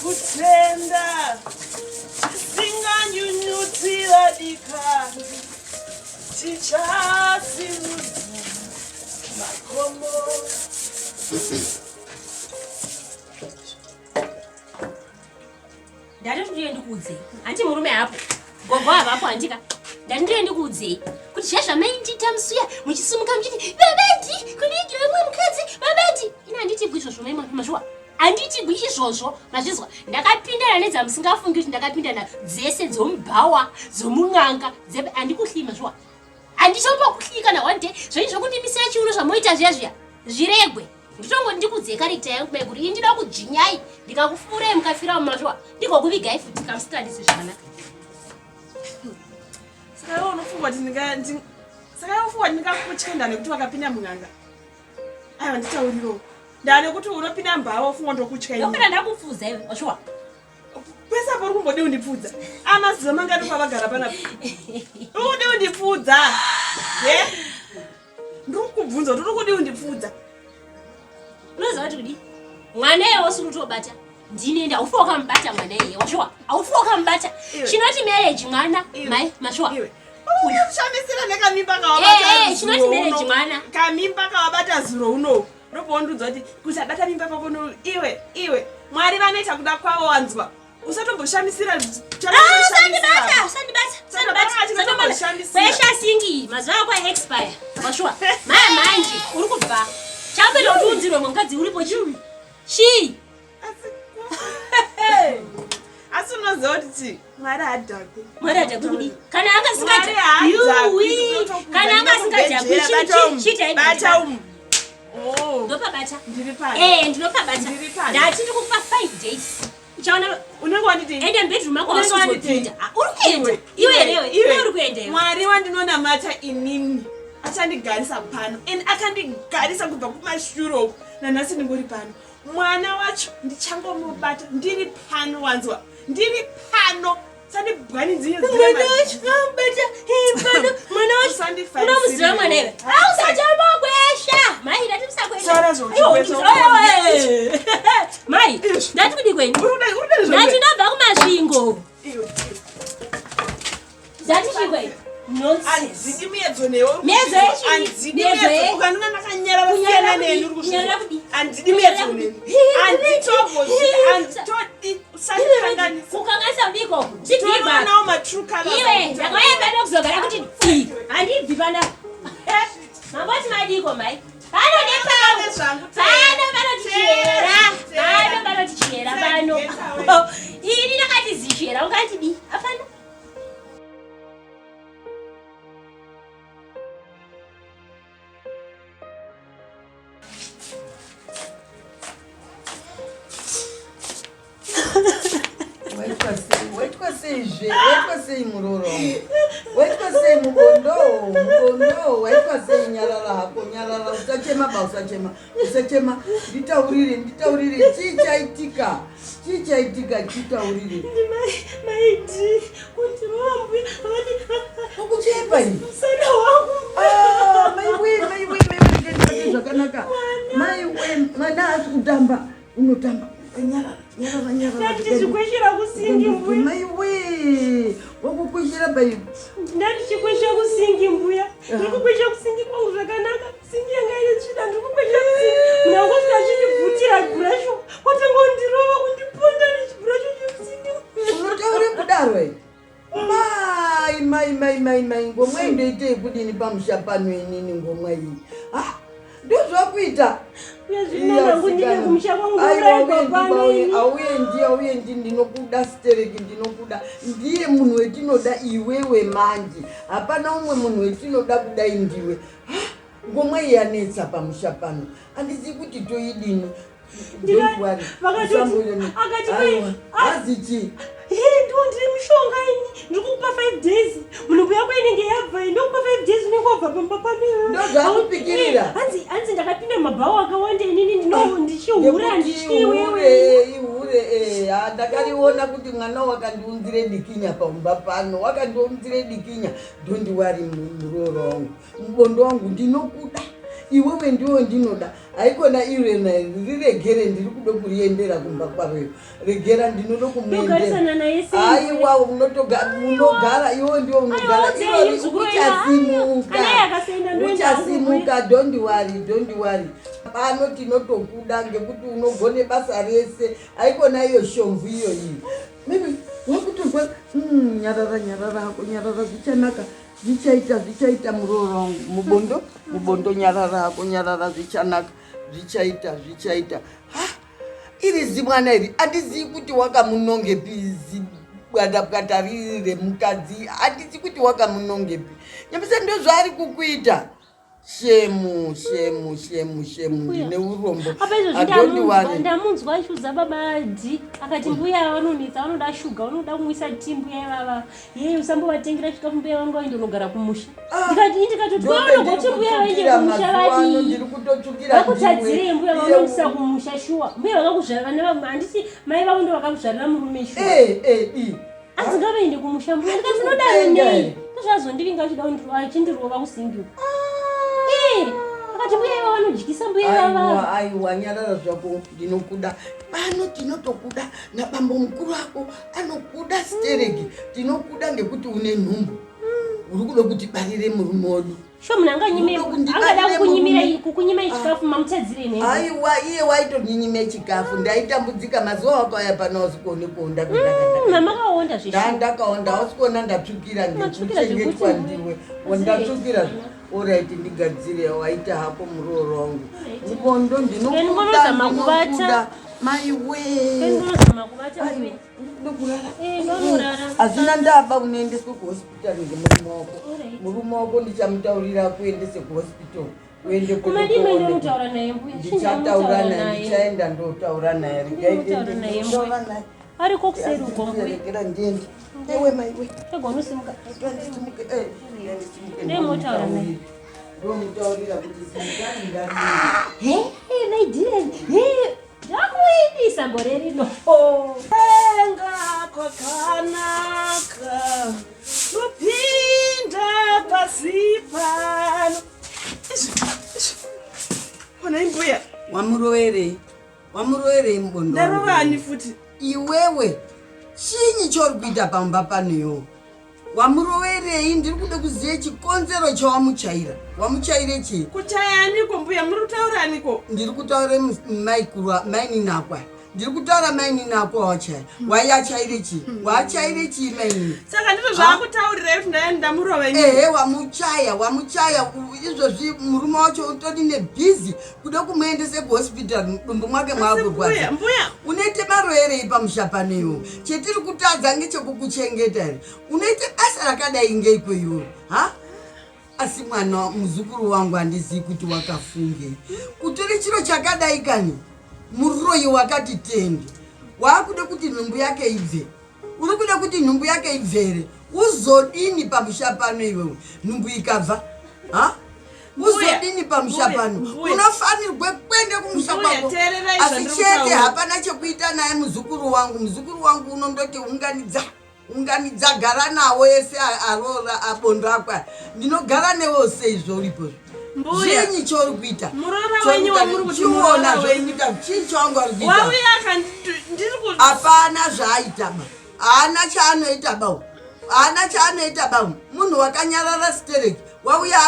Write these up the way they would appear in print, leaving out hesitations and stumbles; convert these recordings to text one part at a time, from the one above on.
kutenda singanyunyudzira dika tichasimudza makomo. Ndari ndiye ndikudze anti murume hapo gogo hapo andika ndari ndiye ndikudze kuti shasha maindita musuya muchisimuka muchiti babati kunigira mwe mukadzi babati ina anditi bwisho zvomai mashwa anditi bwisho mazvizwa ndakapindana nedza musingafungi kuti ndakapindana dzese dzomubhawa dzomun'anga dzebe andikuhlima zva andichomba kuhlika na one day zvaizvo kuti misira chiuno zvamoita zviya zviregwe nditongo ndikudze character yangu mai kuti indida kujinyai ndikakufurei mukafira mumashwa ndikokuvigai futi kamusikandisi zvakanaka. Saka unofunga kuti ndingakutyenda nekuti wakapinda mun'anga. Aiwa nditauriro. Ndane kuti unopinda mbava ufunga ndokutya ini. Ndopinda ndakufuza iwe washwa. Pesa pari kumbode undipfudza. Amaziva mangani pavagara panapa. Urikude undipfudza. Ye? Ndikubvunza kuti urikude undipfudza. Unoziva kuti kudi mwana iye usiri kutobata ndinenda aufi wakamubata mwana iye washwa aufi wakamubata chinoti marriage mwana mai mashwa ushamisira nekamimba kawabata chinoti marriage mwana kamimba kawabata zuro uno ndopoundudza kuti kusabata mimba pako iwe Mwari vanoita kuda kwavo wanzwa usatomboshamisa kwesha singi mazuva ako expire washwa maya manje uri kubva chambere utiunzirwe mukadzi uripo chii asi unoziva kuti Mwari hadhakwe kudi kana angasingadhakwi chitaibata ndopabata ndinopabata ndati ndikupa 5 days uchaona unenge wanditi ende bedroom yako wasizopinda uri kuenda iwe uri kuenda Mwari wandinonamata inini achandigarisa pano and akandigarisa kubva kumashure nanhasi ndingori pano mwana wacho ndichangomubata ndiri pano wanzwa ndiri pano sandibwanidziye unomuziva mwana iwe ausachambogwesha mai ndati mai ndati kudi kweni ndati ndabva kumasvingo ndati chikweni anzidi miedzo newo miedzo anzidi miedzo ukanona nakanyara vasiyana neni uri kusvika anzidi miedzo neni anditogozi anditodi usandikanganisa ukanganisa udiko nditonawo matrue colors iwe ndakayamba ndokuzogara kuti handibvi panapa mangoti madiko mai pano panotichera pano ini ndakatizishera ungandidi apana Waitwa sei muroro waitwa sei mugondo waitwa sei nyarara hako nyarara usachema nditaurire chichaitika chitaurire maidi kuti rombi ukuchepa ini sana wangu maiwe zvakanaka maiwe mwana asi kutamba unotamba nyarara ndatichikweshera kusingi mbuya maiwe wakukweshera bai ndatichikwesha kusingi mbuya ndikukwesha kusingi kwangu zvakanaka singi yanga ine tsvida ndikukwesha kusingi muna ngosvika chindibvutira gurasho watangondirova kundiponda nechigurasho chemusingi unotaure kudaro mai ngomwa indoitei kudini pamusha pano inini ngomwa iyi ndozvakuita auyendi ndinokuda stereki ndinokuda ndiye munhu wetinoda iwewe manje hapana umwe munhu wetinoda kudai ndiwe ngomwa iyi yanetsa pamusha pano handisi kuti toidini azichi ndiri mishonga ini ndikukupa 5 days munhu yako inenge yabva ndokupa 5 days unenge wabva pamba pamiro ndozvakupikirira hanzi ndakapinda mabhawa akawanda inini ndichihura ihure ndakariona kuti mwana wakandiunzire dikinya pamba pano wakandiunzire dikinya don't worry muroro wangu mubondo wangu ndinokuda iwewe ndiwo ndinoda haikona iwe naye riregere ndiri kuda kuriendera kumba kwaroyo regera ndinoda kumuendera aiwa unogara iwe ndiwo unogara uchasimuka don't worry pano tinotokuda ngekuti unogone basa rese haikona iyo shomvu iyo iyi maybe wakutozwa nyarara hako nyarara zvichanaka zvichaita muroro wangu mubondo nyarara hako nyarara zvichanaka zvichaita iri zimwana iri handizivi kuti wakamunongepi bwada riri remukadzi handizivi kuti wakamunongepi nyambisa ndozvaari kukuita shemu ndine urombo ndamunzwa ishuza babadi akati mbuya vanonetsa vanoda shuga vanoda kumwisa ti mbuya ivava yeye usambovatengera chikafu mbuya vangu vaende unogara kumusha ndikati twaonogoti mbuya vaende kumusha vadii vakutadzire mbuya vanoisa kumusha shuwa mbuya vakakuzvara vana vamwe handisi mai vavo ndo vakakuzvarira murume shuwa asi ngavaende kumusha mbuya ndikati nodaro nei tozvazondivinga chida achindirova kusingiwa akati mbuya ivava vanodyisa mbuya ivava aiwa nyarara zvako ndinokuda pano tinotokuda nabambo mukuru ako anokuda stereki tinokuda ngekuti une nhumbu uri kuda kuti barire murume wedu sho munhu angada kukunyimira chikafu mamutadzire nei aiwa iye waitoninyime chikafu ndaitambudzika mazuva akauya pano ausikoni kuonda mamakaonda ndakaonda ausikona ndatsvukira ngekuchengetwa ndiwe ndatsvukira Alright, ndigadzire waita hako muroro wangu. Mubondo ndinokuda maiwe. Azvina ndaba unoendeswe kuhospital ngemurume wako. Murume wako ndichamutaurira kuendese kuhospital. Uende kumataura naye ndichataura naye ndichaenda ndotaura naye ari kokuseri ugombuye ewe maiwe egwanusimuka nemotaura naye ndomutaurira kuti zingani naidire ndakuidisa mbore rino enga kwakanaka kupinda pasi pano kona imbuya wamuroverei mubondo ndarovani futi iwewe chinyi chori kuita pamba panoyo wamuroverei ndiri kuda kuziva chikonzero chawamuchaira wamuchaire chii kuchayaniko mbuya muri kutauraniko ndiri kutaura maininakwa ndiri kutaura maininako wawachaya waiachaire chii waachaire chii mainini saka ndizvo zvaakutaurirai kuti ndamurova wamuchaya izvozvi murume wacho utodi nebhizi kuda kumuendese kuhospital dumbu mwake mwakurwadza unoite maroverei pamusha paneyo chetiri kutadza ngechekukuchengeta here unoite basa rakadai ngeikweyo asi mwana muzukuru wangu handizivi kuti wakafungei kutori chiro chakadai kani muroyi wakati tende waakuda kuti nhumbu yake ibve uri kuda kuti nhumbu yake ibvere uzodini pamusha pano iwewe nhumbu ikabva uzodini pamusha pano unofanirwe kwende kumusha kwako asi chete hapana chekuita naye muzukuru wangu unondoti unganidza gara nawo yese arora abondo akwa ndinogara newo seizvo uripozvo zvinyi chori kuita chiona zvoikuita chii chawangu ari kuita hapana zvaaitaba haana chaanoita bau munhu wakanyarara stereki wauya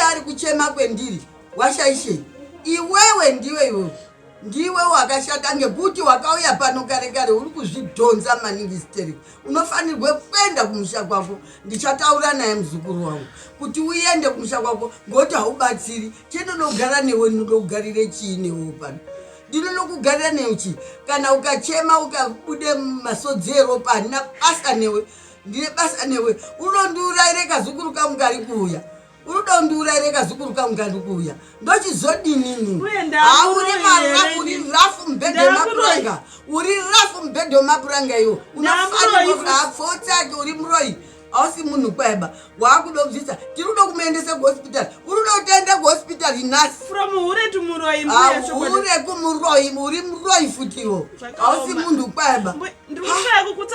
ari kuchema kwendiri washaishei iwewe ndiwe wakashata ngekuti wakauya pano kare kare uri kuzvidhonza maningi stereki unofanirwe kwenda kumusha kwako ndichataura naye muzukuru wangu kuti uende kumusha kwako ngokuti haubatsiri chendinogara newe ndinokugarire chii newe pano ndinokugarira newe chii kana ukachema ukabude masodzero panina basa newe ndine basa newe unondiuraire kazukuru kangu kari kuuya unoda undiuraire kazukuru kangu kari kuuya ndochizodinini uri rafu mbedho wemapuranga iwo unofanirwa kuti hapfotsake uri muroyi hausi munhu kwaiba waakudobvisa tiri kuda kumuendese kuhospitari uri kuda kutienda kuhospitari nhasi from hure tumuroi hure kumuroi uri muroi futiwo hausi munhu kwaiba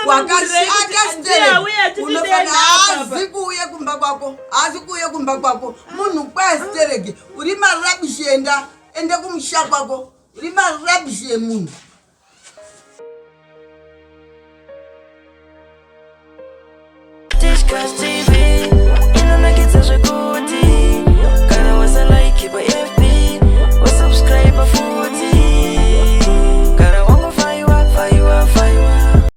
wakashata stereunofanira kuuye kumba kwako haasi kuuye kumba kwako munhu kwai stereki uri marabishi ende kumusha kwako uri marabishi emunhu